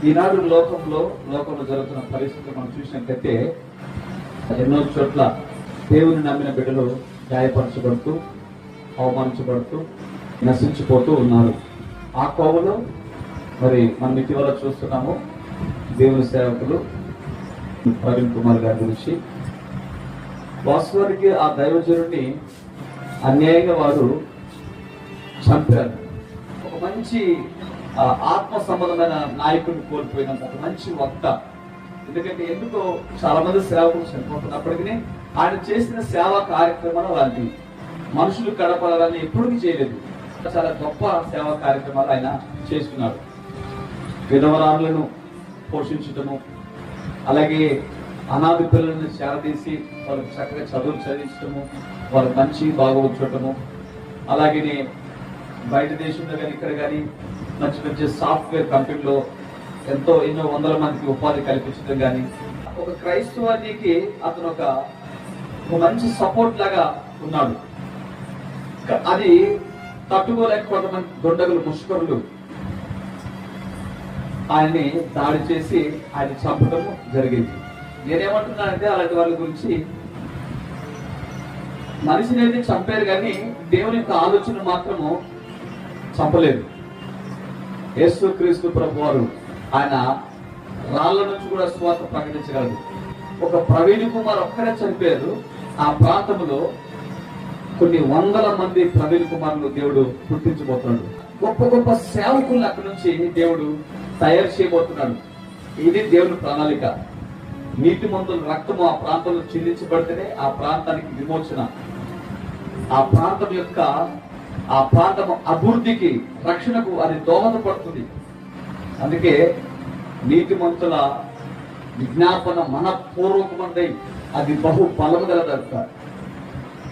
ఈనాడు లోకంలో జరుగుతున్న పరిస్థితులు మనం చూసినట్లయితే ఎన్నో చోట్ల దేవుని నమ్మిన బిడ్డలు గాయపరచబడుతూ అవమానించబడుతూ నశించిపోతూ ఉన్నారు. ఆ కోవలో మరి మనం ఇటీవల చూస్తున్నాము దేవుని సేవకులు ప్రవీణ్ కుమార్ గారి గురించి. వాస్తవానికి ఆ దైవజనుడిని అన్యాయంగా వారు చంపారు. ఒక మంచి ఆత్మ సంబంధమైన నాయకుడిని కోల్పోయినంత ఒక మంచి వక్త. ఎందుకంటే ఎందుకో చాలా మంది సేవకులు చనిపోతున్నప్పటికీ ఆయన చేసిన సేవా కార్యక్రమాలు అలాంటివి మనుషులు గడపాలని ఎప్పటికీ చేయలేదు. చాలా గొప్ప సేవా కార్యక్రమాలు ఆయన చేస్తున్నారు. విధవరాలను పోషించటము, అలాగే అనాథ పిల్లలను చేరదీసి వాళ్ళకి చక్కగా చదువులు చదివించటము, వాళ్ళకి మంచి బాగోచటము, అలాగే బయట దేశంలో కానీ ఇక్కడ కానీ మంచి మంచి సాఫ్ట్వేర్ కంపెనీలో ఎన్నో వందల మందికి ఉపాధి కల్పించడం కానీ, ఒక క్రైస్తవానికి అతను ఒక మంచి సపోర్ట్ లాగా ఉన్నాడు. అది తట్టుకోలేక కొంతమంది దొండగులు ముష్కరులు ఆయన్ని దాడి చేసి ఆయన చంపడం జరిగింది. నేనేమంటున్నానంటే అలాంటి వాళ్ళ గురించి, మనిషిని అయితే చంపారు కానీ దేవుని యొక్క ఆలోచన మాత్రము చంపలేదు. యేసుక్రీస్తు ప్రభు వారు ఆయన రాళ్ల నుంచి కూడా సువార్త ప్రకటించగలరు. ఒక ప్రవీణ్ కుమార్ ఒక్కడే చనిపోయారు. ఆ ప్రాంతంలో కొన్ని వందల మంది ప్రవీణ్ కుమార్లు దేవుడు పుట్టించబోతున్నాడు. గొప్ప గొప్ప సేవకులను అక్కడి నుంచి దేవుడు తయారు చేయబోతున్నాడు. ఇది దేవుని ప్రణాళిక. నీతిమంతుల రక్తము ఆ ప్రాంతంలో చెల్లించబడితేనే ఆ ప్రాంతానికి విమోచన, ఆ ప్రాంతం అభివృద్ధికి, రక్షణకు అది దోహదపడుతుంది. అందుకే నీతిమంతుల విజ్ఞాపన మనపూర్వకమందై అది బహు బలము గలదట.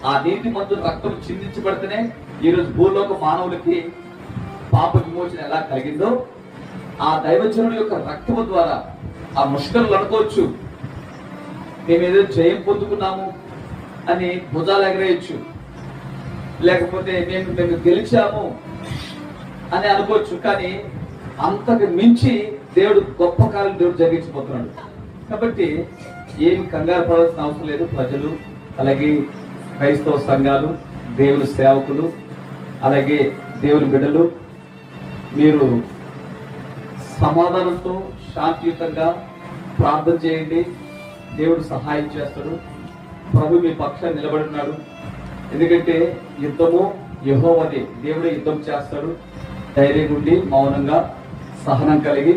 ఆ నీతిమంతుల రక్తం చిందించబడితేనే ఈరోజు భూలోక మానవులకి పాప విమోచన ఎలా కలిగిందో, ఆ దైవజనుడి యొక్క రక్తము ద్వారా ఆ ముష్కరులు అనుకోవచ్చు, మేమేదో జయం పొందుకున్నాము అని భుజాలు ఎగరేయచ్చు, లేకపోతే మేము గెలిచాము అని అనుకోవచ్చు. కానీ అంతకు మించి దేవుడు గొప్ప కార్యం దేవుడు జరిగించబోతున్నాడు. కాబట్టి ఏమి కంగారు పడాల్సిన అవసరం లేదు. ప్రజలు, అలాగే క్రైస్తవ సంఘాలు, దేవుని సేవకులు, అలాగే దేవుని బిడ్డలు, మీరు సమాధానంతో శాంతియుతంగా ప్రార్థన చేయండి. దేవుడు సహాయం చేస్తాడు. ప్రభు మీ పక్షాన్ని నిలబడున్నాడు. ఎందుకంటే యుద్ధము యెహోవాదే, దేవుడే యుద్ధం చేస్తాడు. ధైర్యం ఉండి మౌనంగా సహనం కలిగి